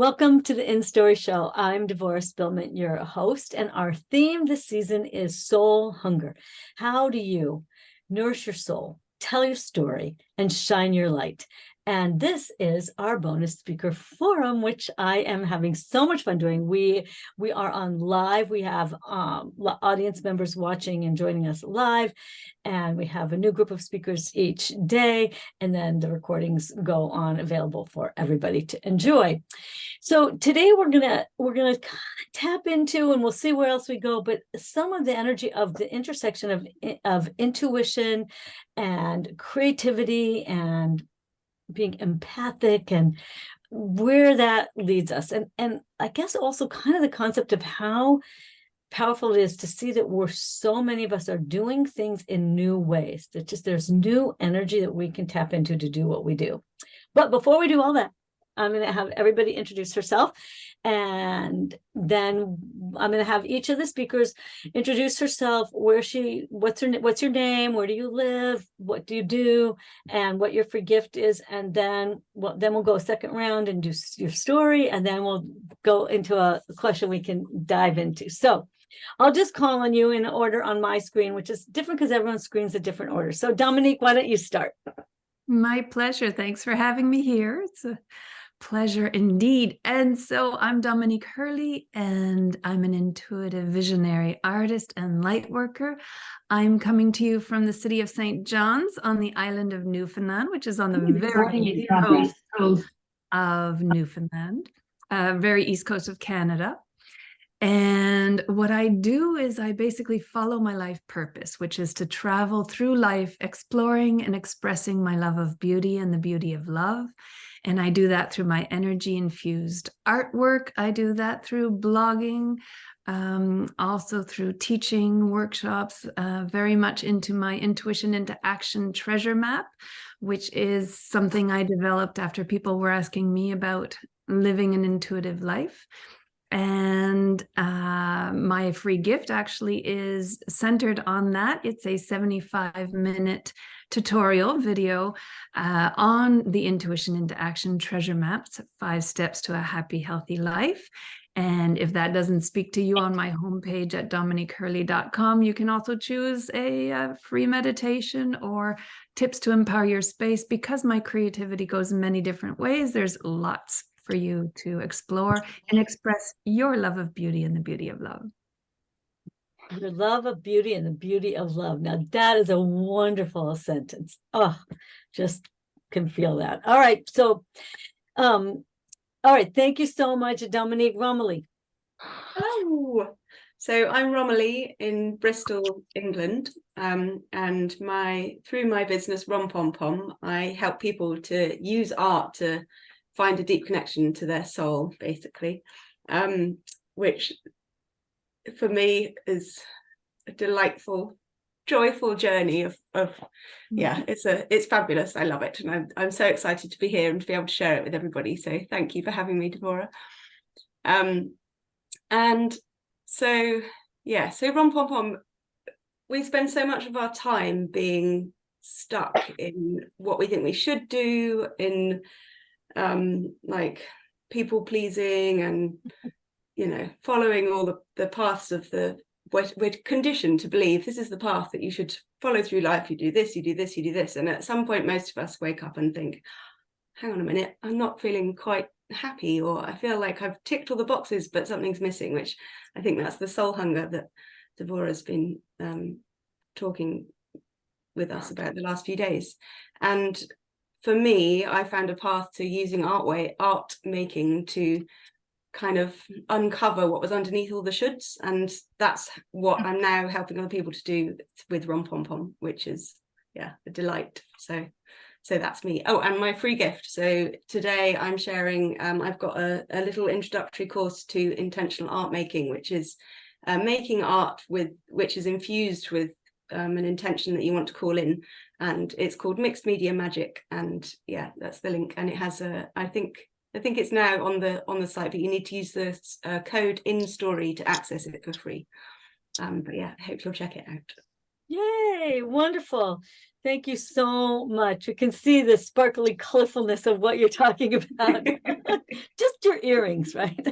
Welcome to the InStory show. I'm Devorah Spilman, your host, and our theme this season is soul hunger. How do you nourish your soul, tell your story, and shine your light? And this is our bonus speaker forum, which I am having so much fun doing. We are on live. We have audience members watching and joining us live, and we have a new group of speakers each day, and then the recordings go on available for everybody to enjoy. So today we're gonna tap into, and we'll see where else we go, but some of the energy of the intersection of intuition and creativity and being empathic and where that leads us. And I guess also kind of the concept of how powerful it is to see that so many of us are doing things in new ways, that there's new energy that we can tap into to do what we do. But before we do all that, I'm going to have everybody introduce herself, and then I'm going to have each of the speakers introduce herself, what's your name, where do you live, what do you do, and what your free gift is, and then we'll go a second round and do your story, and then we'll go into a question we can dive into. So I'll just call on you in order on my screen, which is different because everyone's screen's a different order. So Dominque, why don't you start? My pleasure. Thanks for having me here. It's a pleasure indeed. And so I'm Dominque Hurley, and I'm an intuitive visionary artist and light worker. I'm coming to you from the city of St. John's on the island of Newfoundland, which is on the very east coast of Newfoundland, very east coast of Canada. And what I do is I basically follow my life purpose, which is to travel through life, exploring and expressing my love of beauty and the beauty of love. And I do that through my energy-infused artwork. I do that through blogging, also through teaching workshops, very much into my Intuition into Action treasure map, which is something I developed after people were asking me about living an intuitive life. And my free gift actually is centered on that. It's a 75-minute tutorial video on the Intuition into Action treasure maps, 5 steps to a happy, healthy life. And if that doesn't speak to you, on my homepage at dominiquehurley.com, you can also choose a free meditation or tips to empower your space. Because my creativity goes in many different ways, there's lots for you to explore and express your love of beauty and the beauty of love. Your love of beauty and the beauty of love. Now that is a wonderful sentence. Oh, just can feel that. All right. So, all right. Thank you so much, Dominque. Romilly. Hello. So I'm Romilly in Bristol, England. And through my business, Rom Pom Pom, I help people to use art to find a deep connection to their soul, basically, which for me is a delightful, joyful journey of yeah, it's fabulous. I love it, and I'm so excited to be here and to be able to share it with everybody. So thank you for having me, Devorah. And so yeah, so Rom Pom Pom, we spend so much of our time being stuck in what we think we should do, in like people pleasing and following all the paths of we're conditioned to believe this is the path that you should follow through life. You do this, you do this, you do this, and at some point most of us wake up and think, hang on a minute, I'm not feeling quite happy, or I feel like I've ticked all the boxes but something's missing, which I think that's the soul hunger that Devorah's been talking with us about the last few days. And for me, I found a path to using art making to kind of uncover what was underneath all the shoulds, and that's what I'm now helping other people to do with Rom Pom Pom, which is a delight. So that's me. Oh, and my free gift. So today I'm sharing, I've got a little introductory course to intentional art making, which is making art which is infused with an intention that you want to call in, and it's called Mixed Media Magic. And yeah, that's the link, and it has I think it's now on the site, but you need to use the code InStory to access it for free. But yeah, I hope you'll check it out. Yay, wonderful. Thank you so much. You can see the sparkly colorfulness of what you're talking about. Just loved your earrings, right?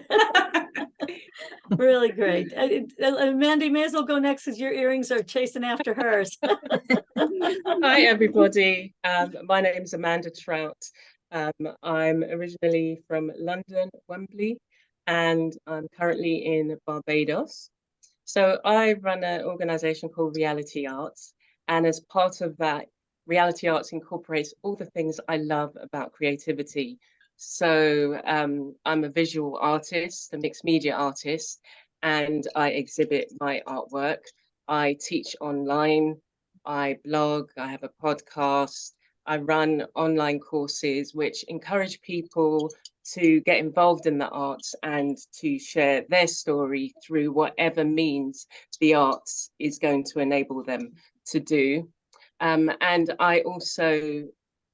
Really great. Amanda, you may as well go next because your earrings are chasing after hers. Hi, everybody. My name is Amanda Trought. I'm originally from London, Wembley, and I'm currently in Barbados. So I run an organization called Reality Arts. And as part of that, Reality Arts incorporates all the things I love about creativity. So I'm a visual artist, a mixed media artist, and I exhibit my artwork. I teach online, I blog, I have a podcast, I run online courses which encourage people to get involved in the arts and to share their story through whatever means the arts is going to enable them to do. And I also,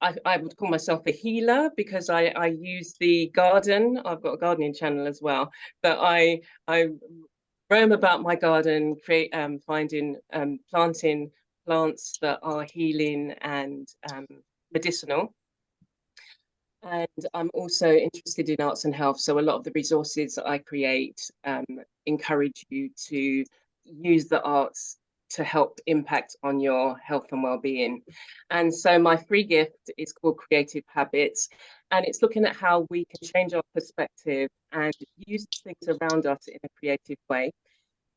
I would call myself a healer because I use the garden. I've got a gardening channel as well, but I roam about my garden, finding, planting plants that are healing and medicinal. And I'm also interested in arts and health. So a lot of the resources that I create encourage you to use the arts to help impact on your health and well-being. And so my free gift is called Creative Habits, and it's looking at how we can change our perspective and use things around us in a creative way.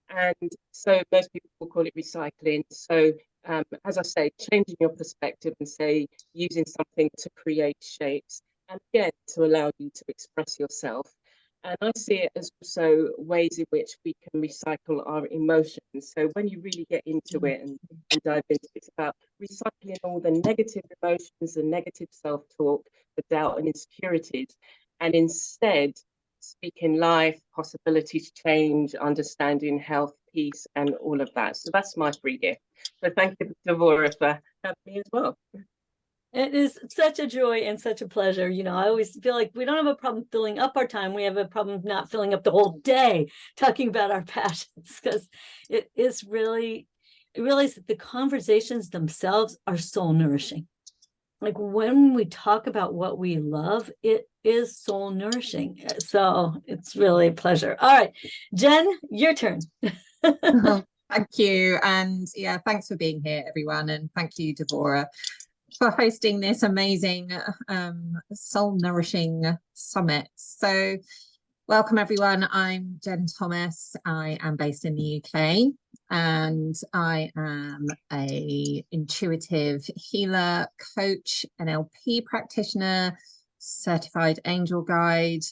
And so most people will call it recycling. So as I say, changing your perspective and say using something to create shapes and again to allow you to express yourself. And I see it as also ways in which we can recycle our emotions. So when you really get into it and dive into it, it's about recycling all the negative emotions, the negative self-talk, the doubt and insecurities, and instead speaking life, possibility to change, understanding health, peace, and all of that. So that's my free gift. So thank you, Devorah, for having me as well. It is such a joy and such a pleasure. You know, I always feel like we don't have a problem filling up our time. We have a problem not filling up the whole day talking about our passions, because it is really, I realize that the conversations themselves are soul nourishing. Like when we talk about what we love, it is soul nourishing. So it's really a pleasure. All right, Jen, your turn. Thank you. And yeah, thanks for being here, everyone. And thank you, Devorah, for hosting this amazing soul nourishing summit. So welcome, everyone. I'm Jen Thomas. I am based in the UK, and I am a intuitive healer, coach, NLP practitioner, certified angel guide,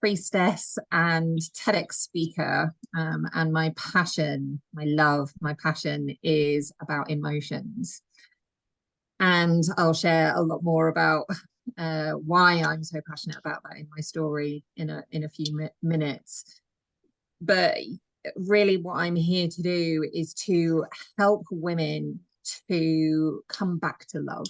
priestess, and TEDx speaker. And my passion, my love, my passion is about emotions. And I'll share a lot more about why I'm so passionate about that in my story in a few minutes. But really what I'm here to do is to help women to come back to love,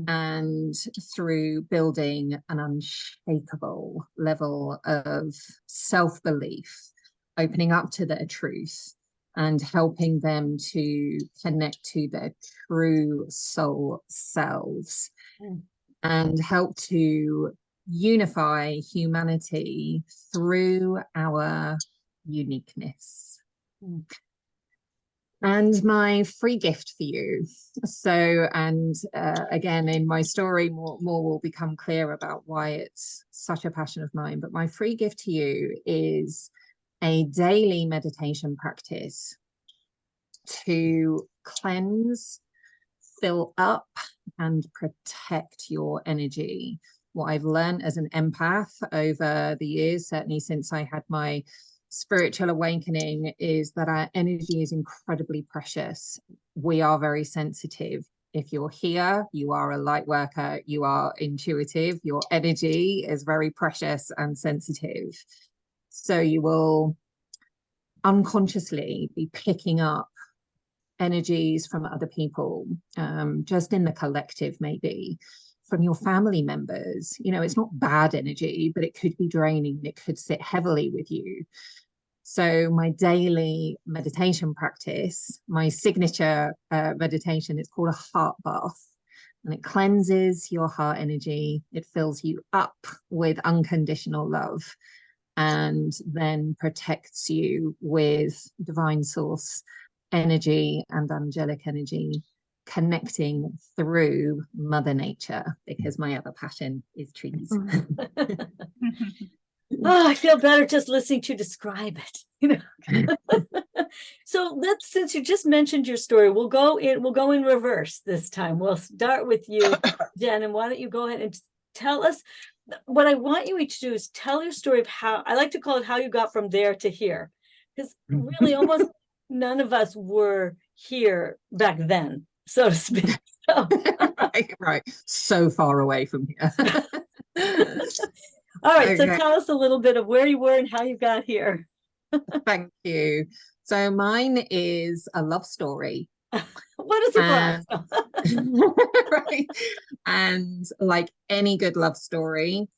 and through building an unshakable level of self-belief, opening up to their truth, and helping them to connect to their true soul selves, and help to unify humanity through our uniqueness. And my free gift for you. So, and again, in my story, more will become clear about why it's such a passion of mine. But my free gift to you is a daily meditation practice to cleanse, fill up, and protect your energy. What I've learned as an empath over the years, certainly since I had my spiritual awakening, is that our energy is incredibly precious. We are very sensitive. If you're here, you are a light worker, you are intuitive, your energy is very precious and sensitive. So you will unconsciously be picking up energies from other people, just in the collective, maybe from your family members. You know, it's not bad energy, but it could be draining. It could sit heavily with you. So my daily meditation practice, my signature meditation, it's called a heart bath. and it cleanses your heart energy. It fills you up with unconditional love, and then protects you with divine source energy and angelic energy, connecting through Mother Nature, because my other passion is trees. Oh, I feel better just listening to you describe it. You know. So since you just mentioned your story, we'll go in reverse this time. We'll start with you, Jen, and why don't you go ahead and tell us what I want you each to do is tell your story of how, I like to call it how you got from there to here, because really almost none of us were here back then, so to speak. So. right, so far away from here. All right, so Okay. tell us a little bit of where you were and how you got here. Thank you. So mine is a love story. What is a love? Right. And like any good love story,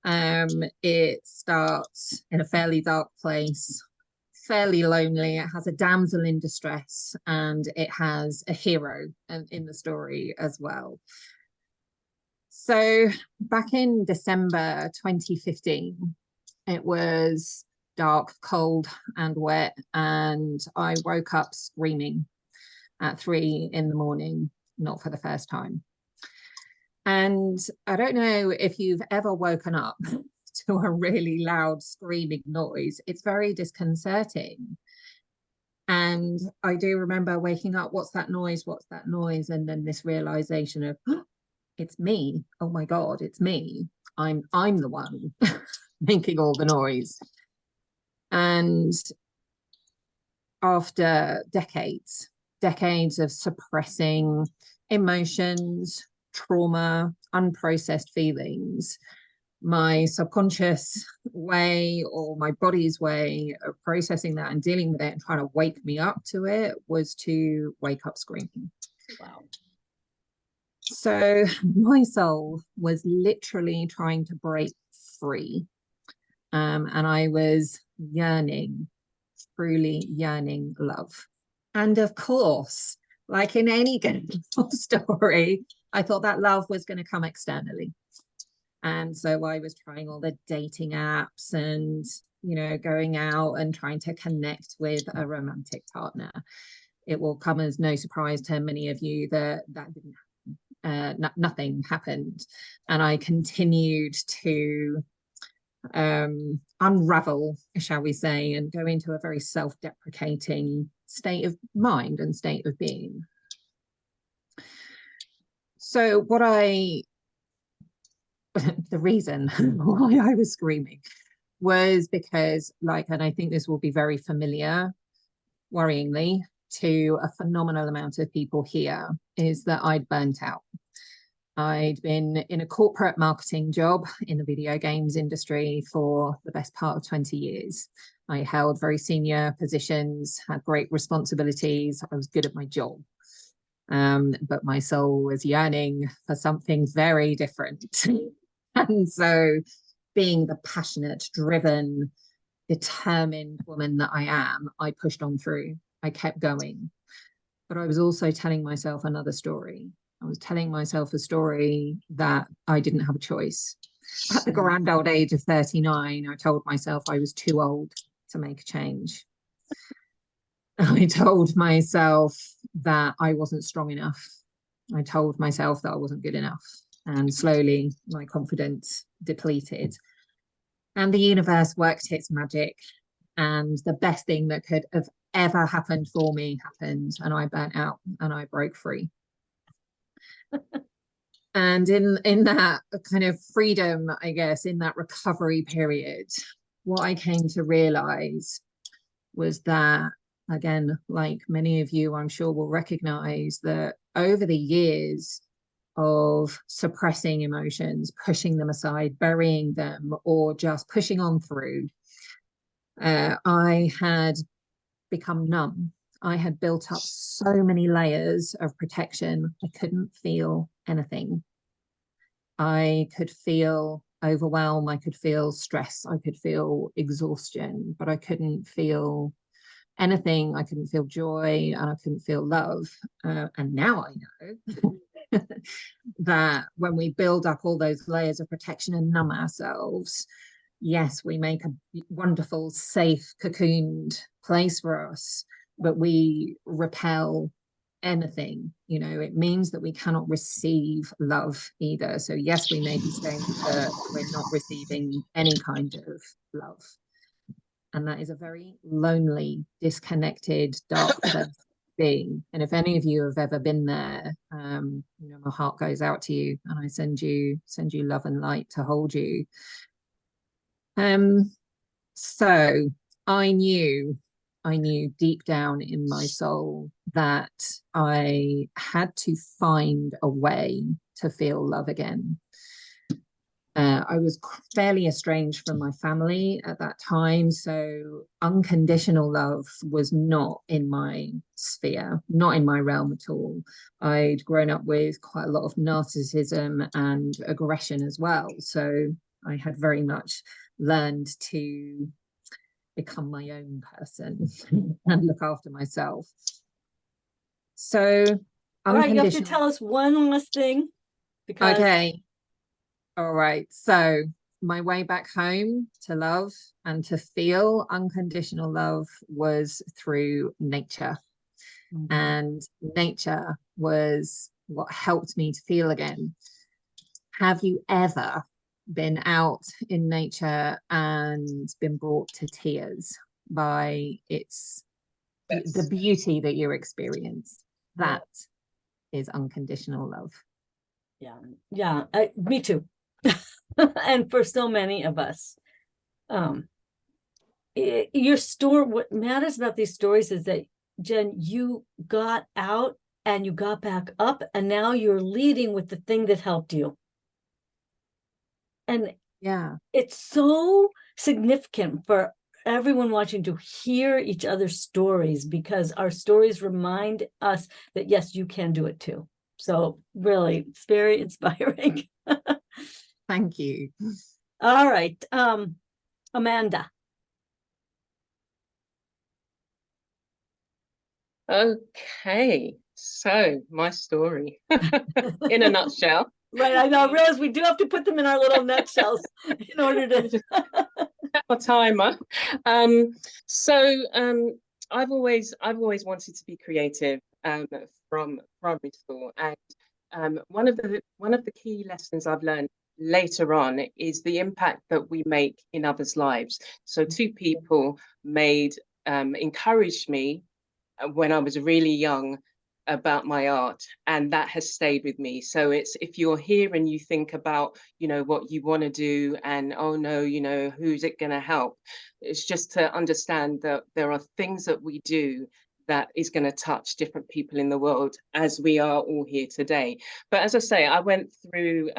it starts in a fairly dark place, fairly lonely. It has a damsel in distress, and it has a hero in the story as well. So back in December 2015, it was dark, cold, and wet, and I woke up screaming at 3 a.m, not for the first time. And I don't know if you've ever woken up to a really loud screaming noise. It's very disconcerting. And I do remember waking up, what's that noise? What's that noise? And then this realization of, oh, it's me. Oh my God, it's me. I'm the one making all the noise. And after decades of suppressing emotions, trauma, unprocessed feelings, my subconscious way, or my body's way of processing that and dealing with it and trying to wake me up to it, was to wake up screaming. Wow. So my soul was literally trying to break free. And I was yearning, truly yearning love. And of course, like in any good love story, I thought that love was going to come externally. And so I was trying all the dating apps and, you know, going out and trying to connect with a romantic partner. It will come as no surprise to many of you that didn't happen. Nothing happened. And I continued to unravel, shall we say, and go into a very self-deprecating state of mind and state of being. So the reason why I was screaming was because, and I think this will be very familiar, worryingly, to a phenomenal amount of people here, is that I'd burnt out. I'd been in a corporate marketing job in the video games industry for the best part of 20 years. I held very senior positions, had great responsibilities. I was good at my job. But my soul was yearning for something very different. And so, being the passionate, driven, determined woman that I am, I pushed on through. I kept going. But I was also telling myself another story. I was telling myself a story that I didn't have a choice. At the grand old age of 39, I told myself I was too old to make a change. I told myself that I wasn't strong enough. I told myself that I wasn't good enough. And slowly my confidence depleted. And the universe worked its magic. And the best thing that could have ever happened for me happened. And I burnt out and I broke free. And in that kind of freedom, I guess, in that recovery period, what I came to realize was that, again, like many of you, I'm sure will recognize, that over the years of suppressing emotions, pushing them aside, burying them, or just pushing on through, I had become numb. I had built up so many layers of protection. I couldn't feel anything. I could feel overwhelm. I could feel stress. I could feel exhaustion, but I couldn't feel anything. I couldn't feel joy, and I couldn't feel love. And now I know that when we build up all those layers of protection and numb ourselves, yes, we make a wonderful, safe, cocooned place for us, but we repel anything. It means that we cannot receive love either. So yes, we may be saying that we're not receiving any kind of love. And that is a very lonely, disconnected, dark place to be. And if any of you have ever been there, my heart goes out to you, and I send you love and light to hold you. So I knew deep down in my soul that I had to find a way to feel love again. I was fairly estranged from my family at that time, so unconditional love was not in my sphere, not in my realm at all. I'd grown up with quite a lot of narcissism and aggression as well, so I had very much learned to become my own person and look after myself. So all right, you have to tell us one last thing, because okay. All right, so my way back home to love and to feel unconditional love was through nature. Mm-hmm. And nature was what helped me to feel again. Have you ever been out in nature and been brought to tears by the beauty that you experience? That is unconditional love. Yeah, me too. And for so many of us, your story, what matters about these stories is that, Jen, you got out and you got back up, and now you're leading with the thing that helped you. And yeah, it's so significant for everyone watching to hear each other's stories, because our stories remind us that, yes, you can do it too. So really, it's very inspiring. Thank you. All right. Amanda. Okay, so my story in a nutshell. Right, I know. I realize we do have to put them in our little nutshells in order to set my timer. I've always wanted to be creative from primary school, and one of the key lessons I've learned later on is the impact that we make in others' lives. So two people encouraged me when I was really young about my art, and that has stayed with me. So it's, if you're here and you think about, what you want to do, and oh no, who's it going to help? It's just to understand that there are things that we do that is going to touch different people in the world, as we are all here today. But as I say, I went through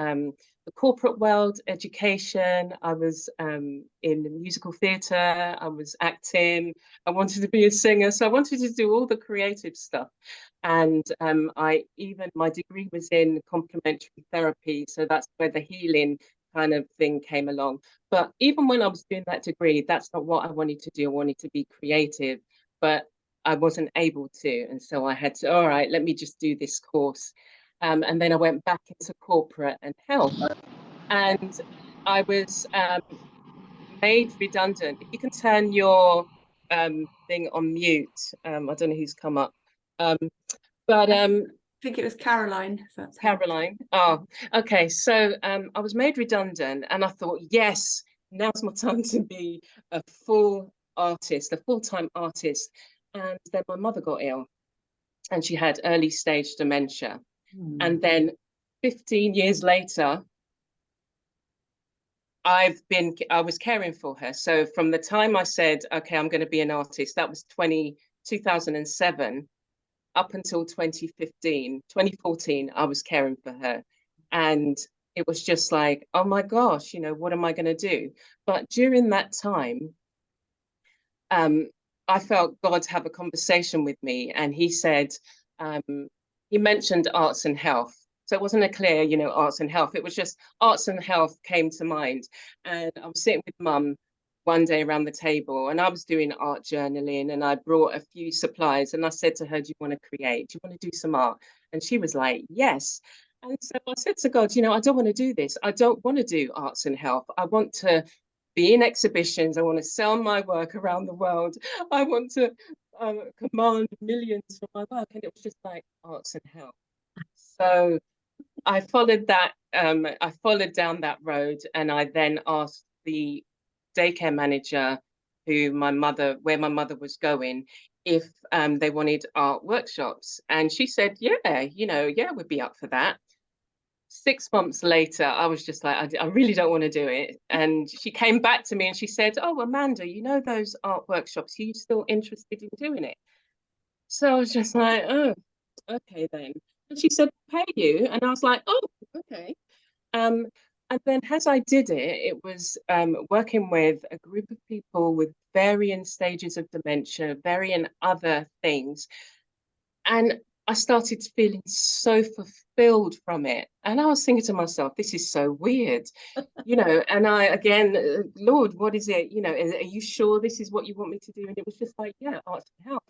the corporate world, education. I was in musical theatre. I was acting. I wanted to be a singer, so I wanted to do all the creative stuff. And my degree was in complementary therapy, so that's where the healing kind of thing came along. But even when I was doing that degree, that's not what I wanted to do. I wanted to be creative, but I wasn't able to, and so I had to, all right, let me just do this course. And then I went back into corporate and health, and I was made redundant. If you can turn your thing on mute, I don't know who's come up, but I think it was Caroline. Caroline. Oh, okay. So I was made redundant, and I thought, yes, now's my time to be a full artist, a full-time artist. And then my mother got ill, and she had early stage dementia. And then 15 years later, I was caring for her. So from the time I said, okay, I'm going to be an artist, that was 2007, up until 2014, I was caring for her. And it was just like, oh my gosh, what am I going to do? But during that time, I felt God have a conversation with me, and he said, he mentioned arts and health. So it wasn't a clear, arts and health. It was just arts and health came to mind. And I was sitting with Mum one day around the table, and I was doing art journaling, and I brought a few supplies, and I said to her, do you want to create? Do you want to do some art? And she was like, yes. And so I said to God, I don't want to do this. I don't want to do arts and health. I want to be in exhibitions. I want to sell my work around the world. I want to command millions for my work. And it was just like arts and health. So I followed that. I followed down that road, and I then asked the daycare manager where my mother was going, if they wanted art workshops. And she said, yeah, we'd be up for that. 6 months later, I was just like, I really don't want to do it. And she came back to me and she said, oh, Amanda, those art workshops, are you still interested in doing it? So I was just like, oh, okay then. And she said, pay you. And I was like, oh, okay. And then as I did it, it was working with a group of people with varying stages of dementia, varying other things. And I started feeling so fulfilled from it. And I was thinking to myself, this is so weird, and I, again, Lord, what is it? Are you sure this is what you want me to do? And it was just like, yeah, arts and health.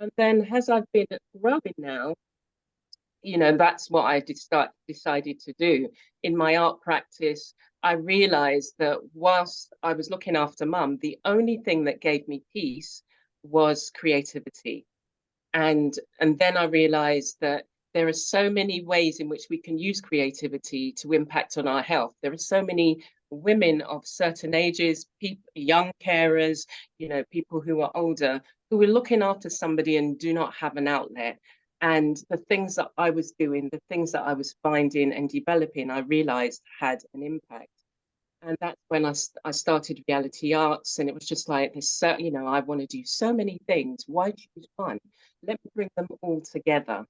And then as I've been growing now, that's what I decided to do. In my art practice, I realized that whilst I was looking after mum, the only thing that gave me peace was creativity. And then I realized that there are so many ways in which we can use creativity to impact on our health. There are so many women of certain ages, young carers, people who are older, who are looking after somebody and do not have an outlet. And the things that I was doing, the things that I was finding and developing, I realized had an impact. And that's when I started reality arts. And it was just like this, I want to do so many things. Why choose one? Let me bring them all together.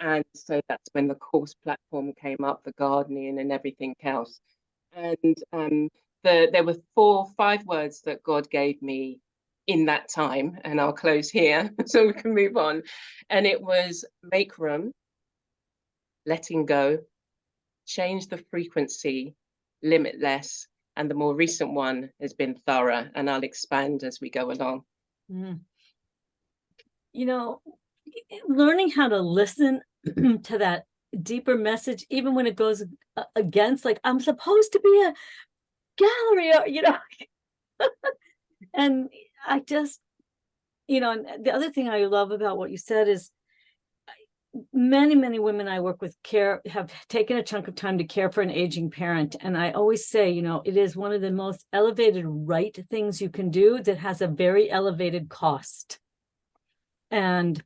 And so that's when the course platform came up, the gardening and everything else. And there were 4 or 5 words that God gave me in that time, and I'll close here so we can move on. And it was make room, letting go, change the frequency, limitless, and the more recent one has been thorough, and I'll expand as we go along. Learning how to listen to that deeper message, even when it goes against, like, I'm supposed to be a gallery, and I just, and the other thing I love about what you said is many women I work with have taken a chunk of time to care for an aging parent. And I always say, it is one of the most elevated right things you can do that has a very elevated cost. And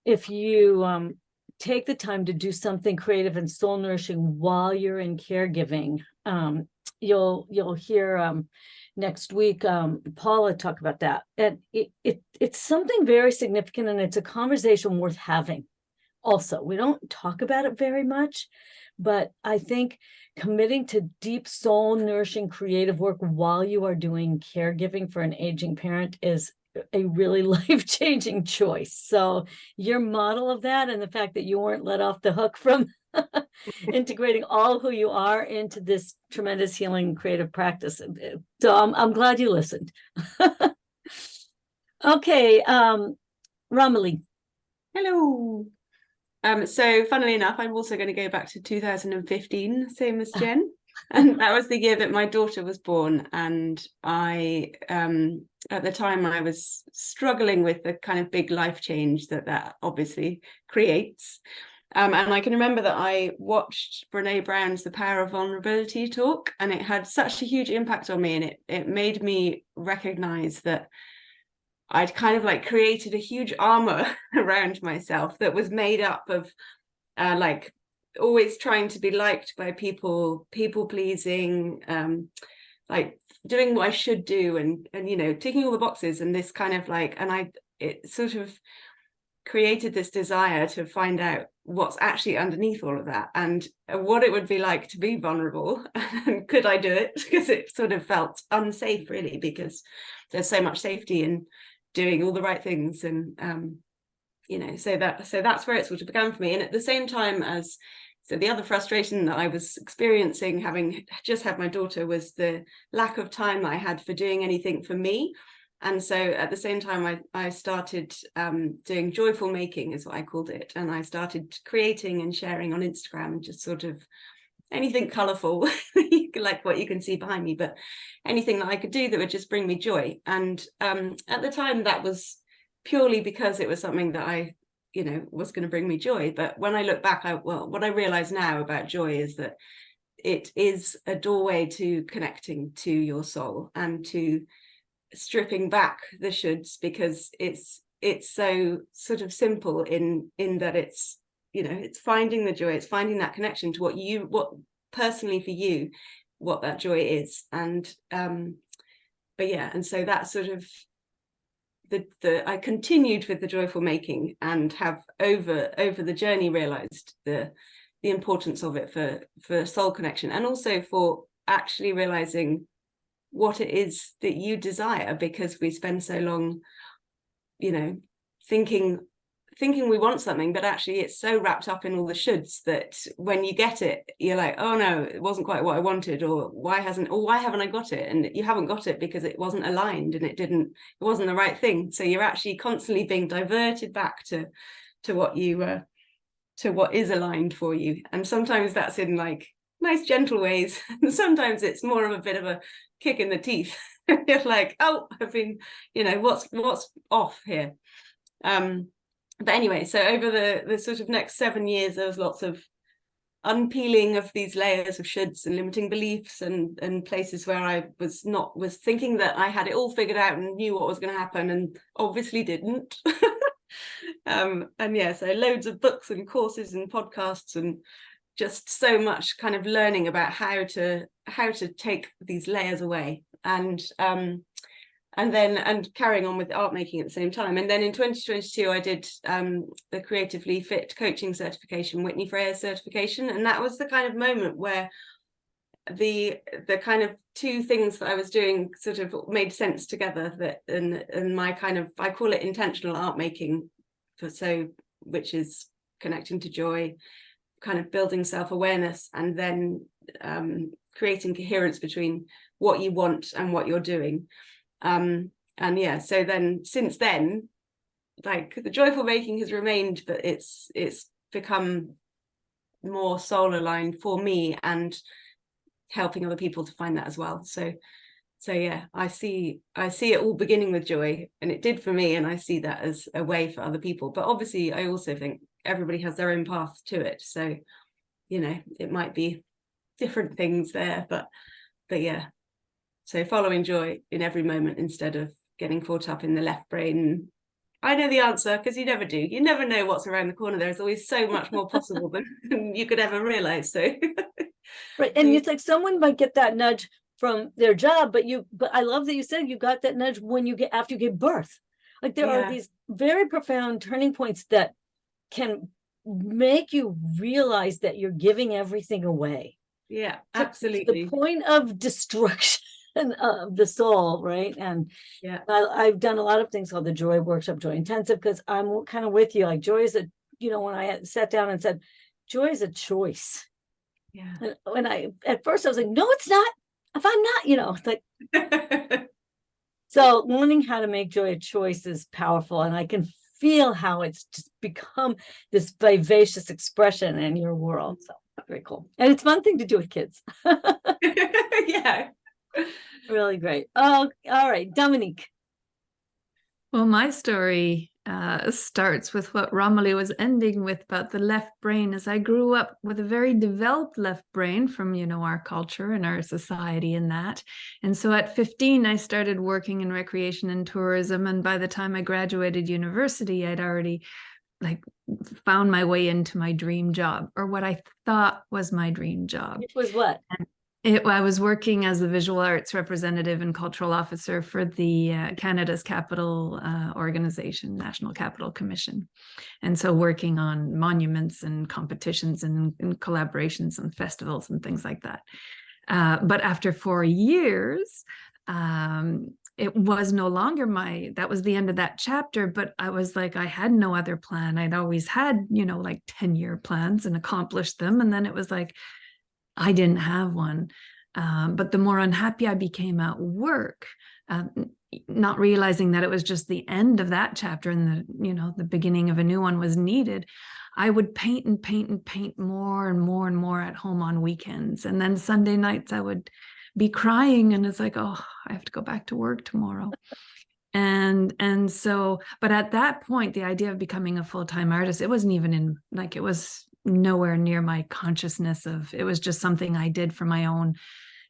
if you take the time to do something creative and soul nourishing while you're in caregiving, you'll hear next week Paula talk about that. And it's something very significant, and it's a conversation worth having. Also, we don't talk about it very much, but I think committing to deep soul nourishing creative work while you are doing caregiving for an aging parent is a really life-changing choice. So your model of that, and the fact that you weren't let off the hook from integrating all who you are into this tremendous healing creative practice. So I'm glad you listened. Okay, Romilly. Hello. So funnily enough, I'm also going to go back to 2015, same as Jen. And that was the year that my daughter was born. And I, at the time, I was struggling with the kind of big life change that obviously creates. And I can remember that I watched Brené Brown's The Power of Vulnerability talk, and it had such a huge impact on me. And it made me recognize that I'd kind of like created a huge armor around myself that was made up of like always trying to be liked by people pleasing, like doing what I should do, and ticking all the boxes, and this kind of like, and it sort of created this desire to find out what's actually underneath all of that, and what it would be like to be vulnerable. And could I do it? Because it sort of felt unsafe, really, because there's so much safety in doing all the right things. And so that's where it sort of began for me. And at the same time as So the other frustration that I was experiencing, having just had my daughter, was the lack of time that I had for doing anything for me. And so at the same time, I started doing joyful making, is what I called it. And I started creating and sharing on Instagram, just sort of anything colourful, like what you can see behind me, but anything that I could do that would just bring me joy. And at the time, that was purely because it was something that I, was going to bring me joy. But when I look back, what I realize now about joy is that it is a doorway to connecting to your soul and to stripping back the shoulds, because it's so sort of simple in that it's, it's finding the joy, it's finding that connection to what personally for you, what that joy is. And but yeah, and so that sort of I continued with the joyful making, and have over the journey realized the importance of it for soul connection, and also for actually realizing what it is that you desire, because we spend so long, thinking we want something, but actually it's so wrapped up in all the shoulds that when you get it, you're like, oh no, it wasn't quite what I wanted, or why haven't I got it? And you haven't got it because it wasn't aligned, and it wasn't the right thing. So you're actually constantly being diverted back to what to what is aligned for you. And sometimes that's in like nice gentle ways, and sometimes it's more of a bit of a kick in the teeth. You're like, oh, I've been, what's off here. But anyway, so over the sort of next 7 years, there was lots of unpeeling of these layers of shoulds and limiting beliefs, and places where I was thinking that I had it all figured out and knew what was going to happen, and obviously didn't. And yeah, so loads of books and courses and podcasts, and just so much kind of learning about how to take these layers away, and carrying on with art making at the same time. And then in 2022, I did the Creatively Fit coaching certification, Whitney Freya certification. And that was the kind of moment where the kind of two things that I was doing sort of made sense together, that and my kind of, I call it intentional art making, which is connecting to joy, kind of building self-awareness, and then creating coherence between what you want and what you're doing. And yeah, so then since then, like, the joyful making has remained, but it's become more soul aligned for me, and helping other people to find that as well. So yeah, I see it all beginning with joy, and it did for me, and I see that as a way for other people. But obviously I also think everybody has their own path to it, so it might be different things there, but yeah. So following joy in every moment, instead of getting caught up in the left brain. I know the answer, because you never do. You never know what's around the corner. There's always so much more possible than you could ever realize. So right. And it's like someone might get that nudge from their job, but I love that you said you got that nudge after you gave birth. Like, there are these very profound turning points that can make you realize that you're giving everything away. Yeah, absolutely. To the point of destruction of the soul, right? And yeah, I've done a lot of things called the Joy Workshop, Joy Intensive, because I'm kind of with you. Like, joy is when I sat down and said, joy is a choice. Yeah. And when at first I was like, no, it's not. If I'm not, it's like. So learning how to make joy a choice is powerful, and I can feel how it's just become this vivacious expression in your world. So very cool, and it's a fun thing to do with kids. Yeah. Really great. Oh, all right, Dominque. Well, my story starts with what Romilly was ending with about the left brain. As I grew up with a very developed left brain from, our culture and our society and that. And so at 15, I started working in recreation and tourism. And by the time I graduated university, I'd already found my way into my dream job, or what I thought was my dream job. Which was what? I was working as the visual arts representative and cultural officer for the Canada's capital organization, National Capital Commission. And so working on monuments and competitions and collaborations and festivals and things like that. But after 4 years, it was no longer that was the end of that chapter, but I was like, I had no other plan. I'd always had, like 10-year plans and accomplished them. And then it was like, I didn't have one. But the more unhappy I became at work, not realizing that it was just the end of that chapter and the beginning of a new one was needed, I would paint and paint and paint more and more and more at home on weekends. And then Sunday nights I would be crying, and it's like, oh, I have to go back to work tomorrow. And so, but at that point, the idea of becoming a full-time artist, it wasn't even it was nowhere near my consciousness it was just something I did for my own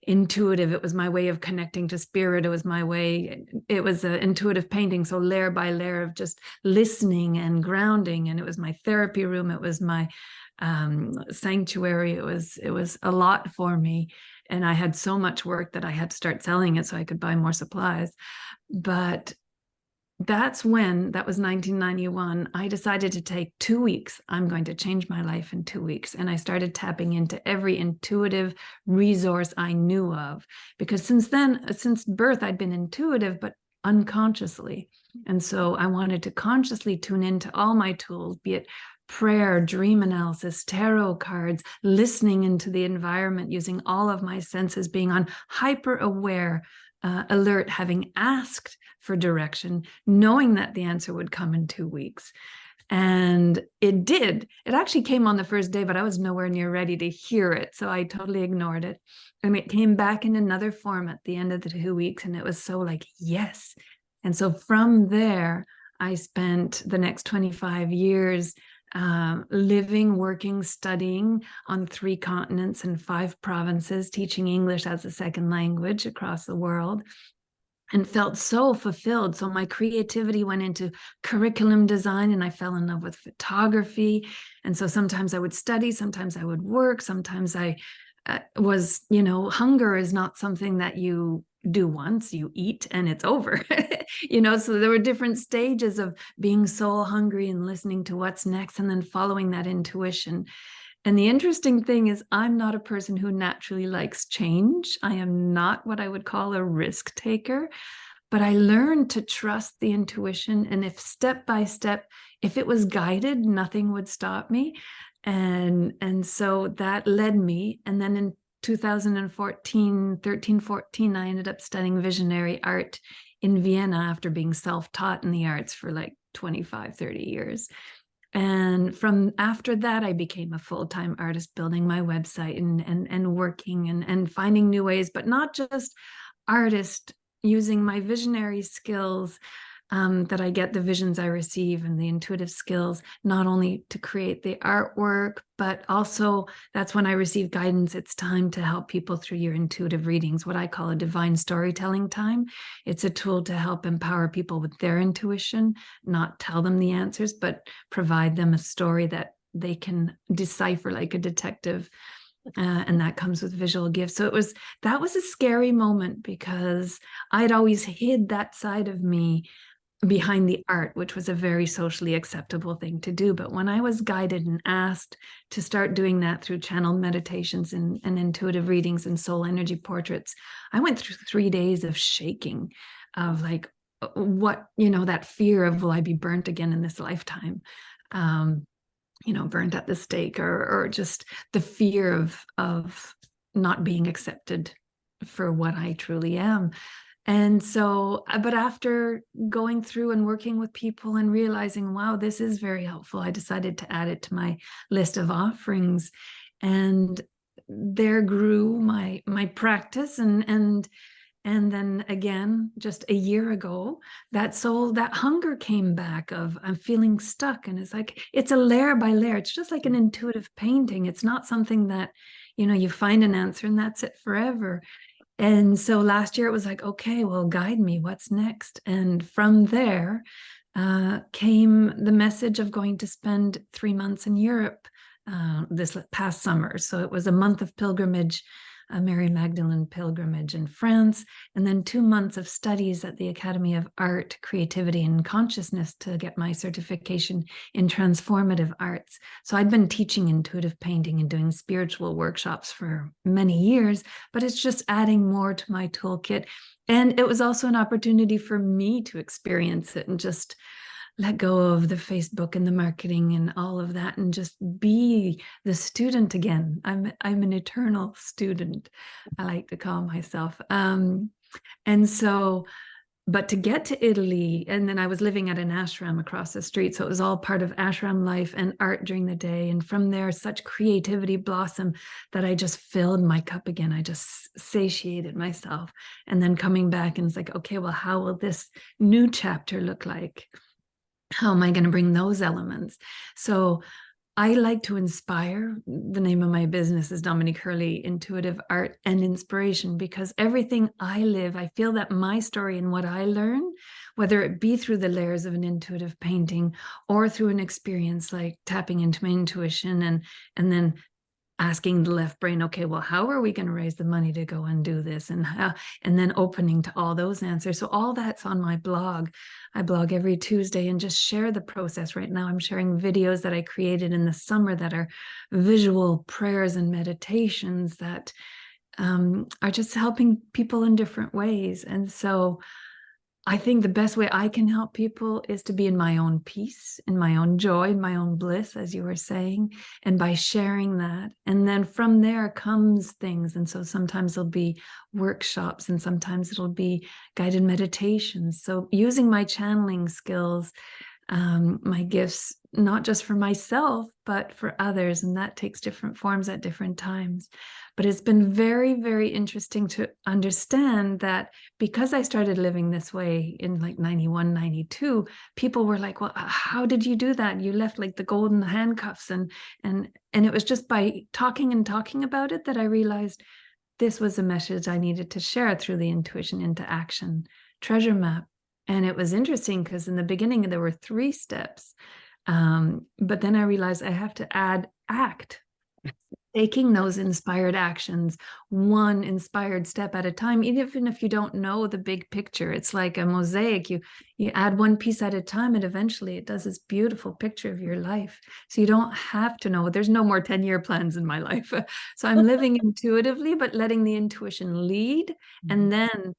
intuitive. It was my way of connecting to spirit. It was my way. It was an intuitive painting. So layer by layer of just listening and grounding. And it was my therapy room. It was my sanctuary. It was a lot for me. And I had so much work that I had to start selling it so I could buy more supplies. But that was 1991. I decided to take 2 weeks. I'm going to change my life in 2 weeks. And I started tapping into every intuitive resource I knew of, because since birth, I'd been intuitive, but unconsciously. And so I wanted to consciously tune into all my tools, be it prayer, dream analysis, tarot cards, listening into the environment, using all of my senses, being on hyper aware, alert, having asked for direction, knowing that the answer would come in 2 weeks. And it did. It actually came on the first day, but I was nowhere near ready to hear it. So I totally ignored it. And it came back in another form at the end of the 2 weeks. And it was so like, yes. And so from there, I spent the next 25 years living, working, studying on 3 continents and 5 provinces, teaching English as a second language across the world, and felt so fulfilled. So my creativity went into curriculum design, and I fell in love with photography. And so sometimes I would study, sometimes I would work, sometimes I was, hunger is not something that you do once, you eat and it's over. So there were different stages of being soul hungry and listening to what's next, and then following that intuition. And the interesting thing is, I'm not a person who naturally likes change. I am not what I would call a risk taker, but I learned to trust the intuition. And if step by step, if it was guided, nothing would stop me. And so that led me. And then in 2014, I ended up studying visionary art in Vienna after being self-taught in the arts for like 25, 30 years. And from after that, I became a full-time artist, building my website and working and finding new ways, but not just artist, using my visionary skills that I get, the visions I receive and the intuitive skills, not only to create the artwork, but also that's when I receive guidance. It's time to help people through your intuitive readings, what I call a divine storytelling time. It's a tool to help empower people with their intuition, not tell them the answers, but provide them a story that they can decipher like a detective. And that comes with visual gifts. So that was a scary moment, because I'd always hid that side of me behind the art, which was a very socially acceptable thing to do. But when I was guided and asked to start doing that through channeled meditations and intuitive readings and soul energy portraits, I went through 3 days of shaking, of like, what, that fear of, will I be burnt again in this lifetime? Burnt at the stake, or just the fear of not being accepted for what I truly am. And so, but after going through and working with people and realizing, wow, this is very helpful, I decided to add it to my list of offerings. And there grew my practice. And then again, just a year ago, that hunger came back of, I'm feeling stuck. And it's like, it's a layer by layer. It's just like an intuitive painting. It's not something that, you find an answer and that's it forever. And so last year it was like, okay, well, guide me, what's next? And from there came the message of going to spend 3 months in Europe this past summer. So it was a month of pilgrimage a Mary Magdalene pilgrimage in France, and then 2 months of studies at the Academy of Art, Creativity, and Consciousness to get my certification in transformative arts. So I'd been teaching intuitive painting and doing spiritual workshops for many years, but it's just adding more to my toolkit. And it was also an opportunity for me to experience it and just let go of the Facebook and the marketing and all of that and just be the student again. I'm an eternal student, I like to call myself. And so, but to get to Italy, and then I was living at an ashram across the street. So it was all part of ashram life and art during the day. And from there, such creativity blossomed that I just filled my cup again. I just satiated myself. And then coming back and it's like, okay, well, how will this new chapter look like? How am I going to bring those elements? So I like to inspire. The name of my business is Dominque Hurley, Intuitive Art and Inspiration, because everything I live, I feel that my story and what I learn, whether it be through the layers of an intuitive painting or through an experience like tapping into my intuition and then asking the left brain, okay, well, how are we going to raise the money to go and do this? And then opening to all those answers. So all that's on my blog. I blog every Tuesday and just share the process. Right now, I'm sharing videos that I created in the summer that are visual prayers and meditations that are just helping people in different ways. And so I think the best way I can help people is to be in my own peace, in my own joy, in my own bliss, as you were saying, and by sharing that. And then from there comes things. And so sometimes there'll be workshops and sometimes it'll be guided meditations. So using my channeling skills, my gifts, not just for myself, but for others. And that takes different forms at different times. But it's been very, very interesting to understand that because I started living this way in like 91, 92, people were like, well, how did you do that? You left like the golden handcuffs. And it was just by talking and talking about it that I realized this was a message I needed to share through the intuition into action treasure map. And it was interesting because in the beginning, there were 3 steps. But then I realized I have to add act, taking those inspired actions, one inspired step at a time, even if you don't know the big picture. It's like a mosaic. You add one piece at a time, and eventually it does this beautiful picture of your life. So you don't have to know. There's no more 10-year plans in my life. So I'm living intuitively, but letting the intuition lead, and then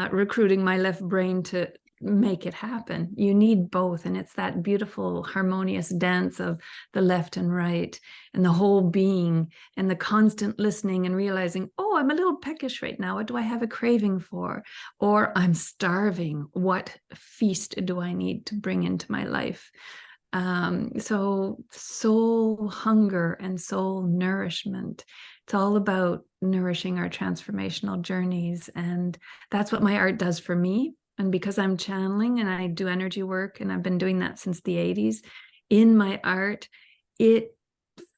recruiting my left brain to make it happen. You need both. And it's that beautiful harmonious dance of the left and right and the whole being and the constant listening and realizing, oh, I'm a little peckish right now. What do I have a craving for? Or I'm starving. What feast do I need to bring into my life? So soul hunger and soul nourishment. It's all about nourishing our transformational journeys. And that's what my art does for me. And because I'm channeling and I do energy work, and I've been doing that since the 80s, in my art, it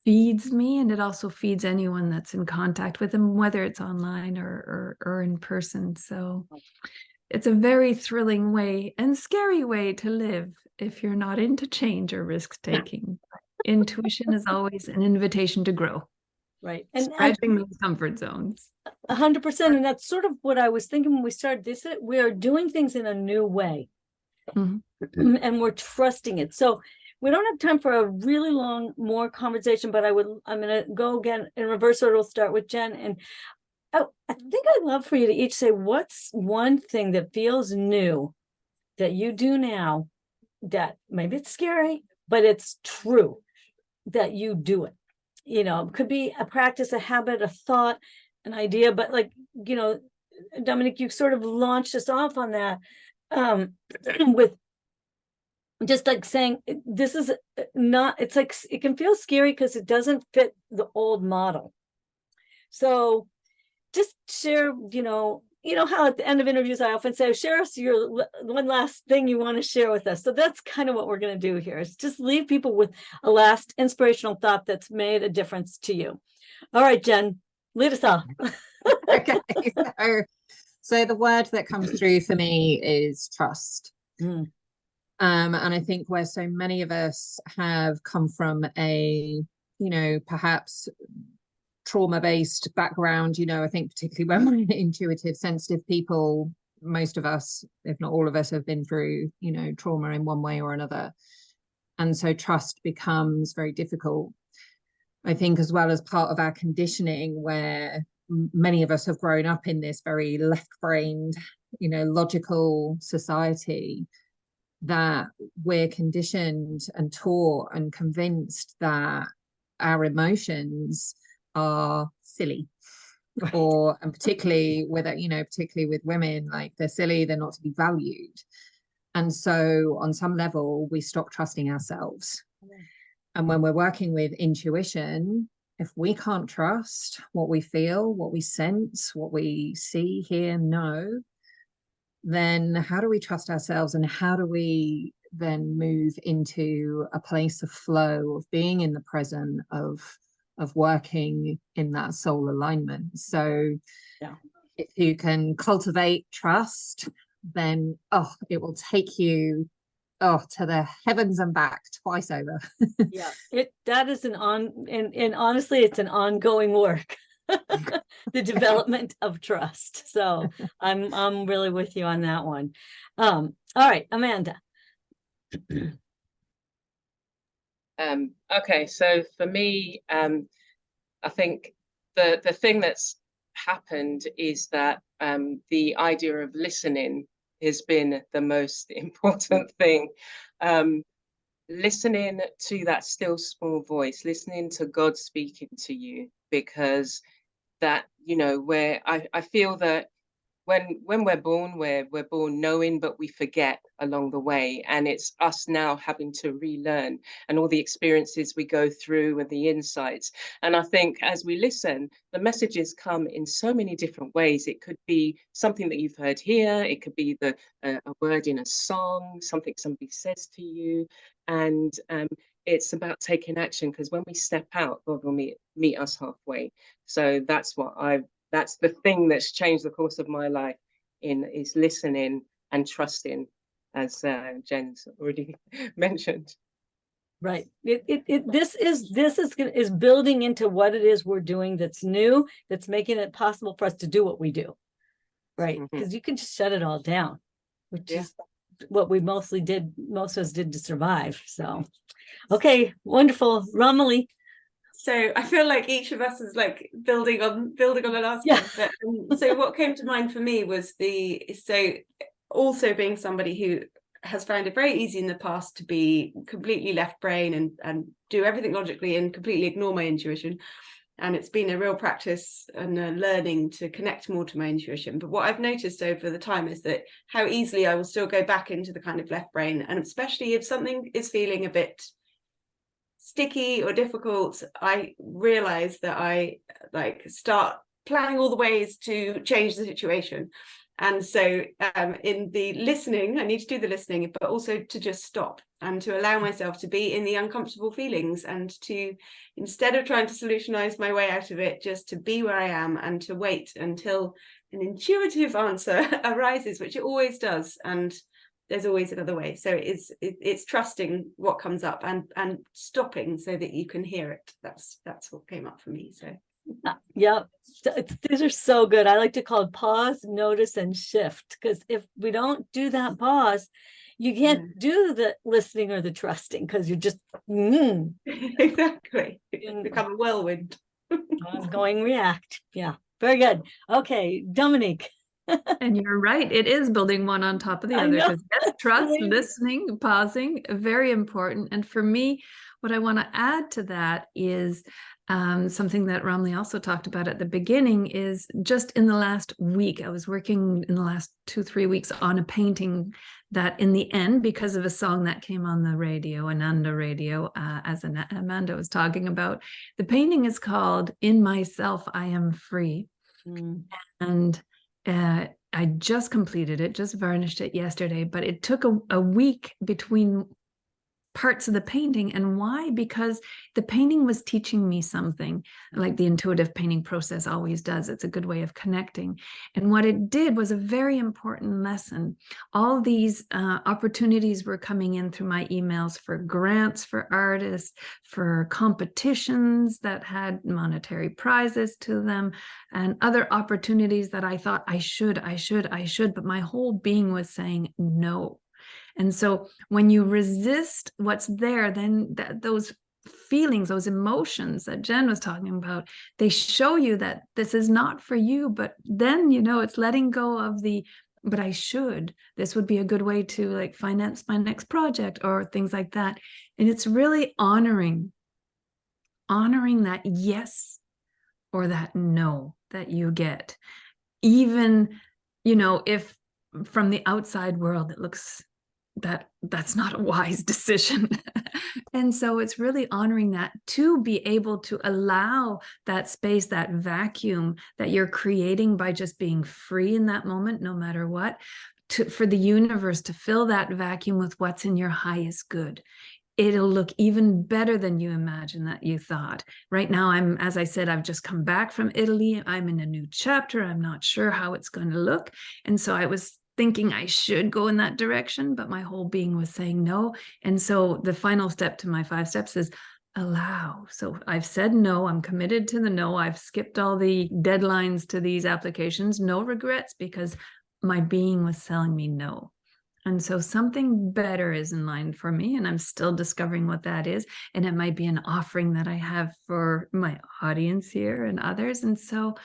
feeds me, and it also feeds anyone that's in contact with them, whether it's online or in person. So it's a very thrilling way and scary way to live if you're not into change or risk taking. Intuition is always an invitation to grow. Right. And Stretching those comfort zones. 100%. And that's sort of what I was thinking when we started this. We are doing things in a new way. Mm-hmm. And we're trusting it. So we don't have time for a really long more conversation, but I'm going to go again in reverse order. We'll start with Jen. And I think I'd love for you to each say, what's one thing that feels new that you do now that maybe it's scary, but it's true that you do it? You know, it could be a practice, a habit, a thought, an idea, but like, you know, Dominque, you sort of launched us off on that with just like saying, this is not, it's like, it can feel scary because it doesn't fit the old model. So just share, you know how at the end of interviews, I often say, share us your one last thing you want to share with us. So that's kind of what we're going to do here, is just leave people with a last inspirational thought that's made a difference to you. All right, Jen, lead us off. Okay. So the word that comes through for me is trust. And I think where so many of us have come from a, perhaps trauma-based background, you know, I think particularly when we're intuitive, sensitive people, most of us, if not all of us, have been through, you know, trauma in one way or another. And so trust becomes very difficult. I think as well as part of our conditioning, where many of us have grown up in this very left-brained, you know, logical society, that we're conditioned and taught and convinced that our emotions are silly. Right. And particularly with, you know, particularly with women, like they're silly, they're not to be valued. And so on some level, we stop trusting ourselves. Yeah. And when we're working with intuition, if we can't trust what we feel, what we sense, what we see, hear, know, then how do we trust ourselves, and how do we then move into a place of flow, of being in the present, of working in that soul alignment? So yeah, if you can cultivate trust, then it will take you to the heavens and back twice over. Yeah, that is and honestly, it's an ongoing work. The development of trust. So I'm really with you on that one. All right, Amanda. Okay, so for me, I think the thing that's happened is that the idea of listening has been the most important thing. Listening to that still small voice, listening to God speaking to you, because that, you know, where I feel that when we're born knowing, but we forget along the way, and it's us now having to relearn, and all the experiences we go through and the insights. And I think as we listen, the messages come in so many different ways. It could be something that you've heard here, it could be a word in a song, something somebody says to you, and it's about taking action, because when we step out, God will meet us halfway. So that's the thing that's changed the course of my life, is listening and trusting, as Jen's already mentioned. Right. This is building into what it is we're doing that's new, that's making it possible for us to do what we do. Right. Because you can just shut it all down, which is what we most of us did to survive. So, okay, wonderful. Romilly. So I feel like each of us is like building on the last one. But so what came to mind for me was also being somebody who has found it very easy in the past to be completely left brain and do everything logically and completely ignore my intuition. And it's been a real practice and a learning to connect more to my intuition. But what I've noticed over the time is that how easily I will still go back into the kind of left brain, and especially if something is feeling a bit sticky or difficult, I realize that I start planning all the ways to change the situation. And so in the listening, I need to do the listening, but also to just stop and to allow myself to be in the uncomfortable feelings, and to, instead of trying to solutionize my way out of it, just to be where I am and to wait until an intuitive answer arises, which it always does. And there's always another way. So it's trusting what comes up and stopping so that you can hear it. That's what came up for me. So yeah, these are so good. I like to call it pause, notice, and shift, because if we don't do that pause, you can't do the listening or the trusting, because you're just exactly become a whirlwind. Ongoing react. Yeah, very good. Okay, Dominque. And you're right, it is building one on top of the other, because yes, trust, listening, pausing, very important. And for me, what I want to add to that is something that Romilly also talked about at the beginning, is just in the last week, I was working in the last 2-3 weeks on a painting that in the end, because of a song that came on the radio, Ananda radio, as Amanda was talking about, the painting is called "In Myself I Am Free." And I just completed it, just varnished it yesterday, but it took a week between parts of the painting. And why? Because the painting was teaching me something, like the intuitive painting process always does. It's a good way of connecting. And what it did was a very important lesson. All these opportunities were coming in through my emails for grants for artists, for competitions that had monetary prizes to them, and other opportunities that I thought I should, but my whole being was saying no. And so when you resist what's there, then those feelings, those emotions that Jen was talking about, they show you that this is not for you. But then, it's letting go of but I should. This would be a good way to like finance my next project or things like that. And it's really honoring that yes or that no that you get. Even, if from the outside world it looks that's not a wise decision. And so it's really honoring that, to be able to allow that space, that vacuum that you're creating by just being free in that moment, no matter what, for the universe to fill that vacuum with what's in your highest good. It'll look even better than you imagine that you thought. Right now, as I said, I've just come back from Italy. I'm in a new chapter. I'm not sure how it's going to look. And so I was thinking I should go in that direction, but my whole being was saying no. And so the final step to my 5 steps is allow. So I've said no, I'm committed to the no. I've skipped all the deadlines to these applications, no regrets, because my being was telling me no. And so something better is in line for me, and I'm still discovering what that is. And it might be an offering that I have for my audience here and others. And so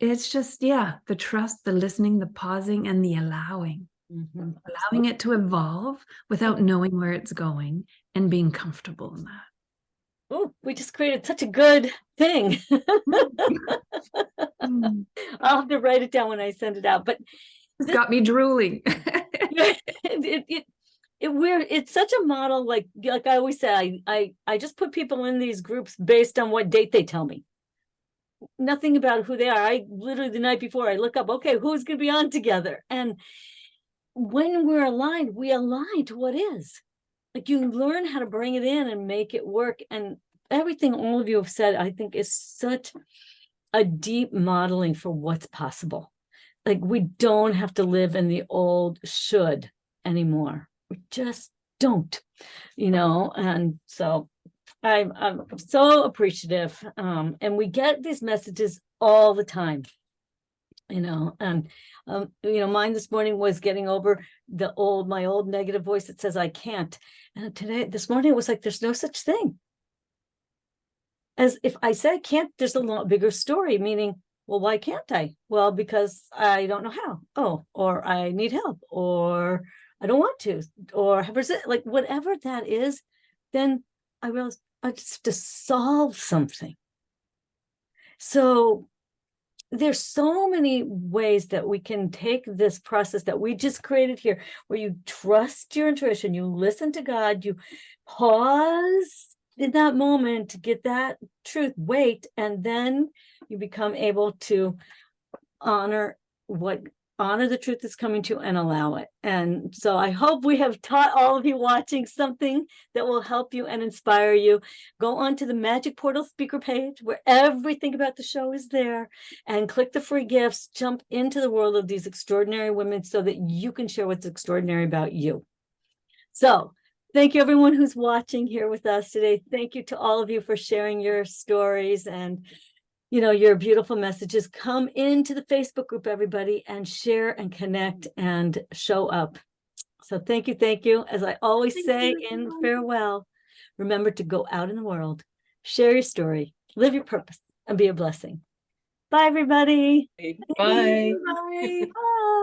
it's just, the trust, the listening, the pausing, and the allowing. Allowing it to evolve without knowing where it's going and being comfortable in that. Oh, we just created such a good thing. I'll have to write it down when I send it out. But it's got me drooling. It's such a model, like I always say, I just put people in these groups based on what date they tell me. Nothing about who they are. I literally the night before I look up, okay, who's going to be on together? And when we're aligned, we align to what is. Like, you learn how to bring it in and make it work. And everything all of you have said, I think, is such a deep modeling for what's possible. Like, we don't have to live in the old should anymore. We just don't, and so I'm so appreciative. And we get these messages all the time, and mine this morning was getting over my old negative voice that says I can't. And this morning it was like, there's no such thing. As if I say I can't, there's a lot bigger story, meaning, well, why can't I? Well, because I don't know how. Oh, or I need help, or I don't want to, or like whatever that is, then I realized I just have to solve something. So there's so many ways that we can take this process that we just created here, where you trust your intuition, you listen to God, you pause in that moment to get that truth, wait, and then you become able to honor the truth that's coming to you and allow it. And so I hope we have taught all of you watching something that will help you and inspire you. Go on to the Magic Portal speaker page where everything about the show is there, and click the free gifts, jump into the world of these extraordinary women so that you can share what's extraordinary about you. So thank you, everyone who's watching here with us today. Thank you to all of you for sharing your stories and your beautiful messages. Come into the Facebook group, everybody, and share and connect and show up. So thank you. As I always say in farewell, remember to go out in the world, share your story, live your purpose, and be a blessing. Bye, everybody. Bye. Bye. Bye.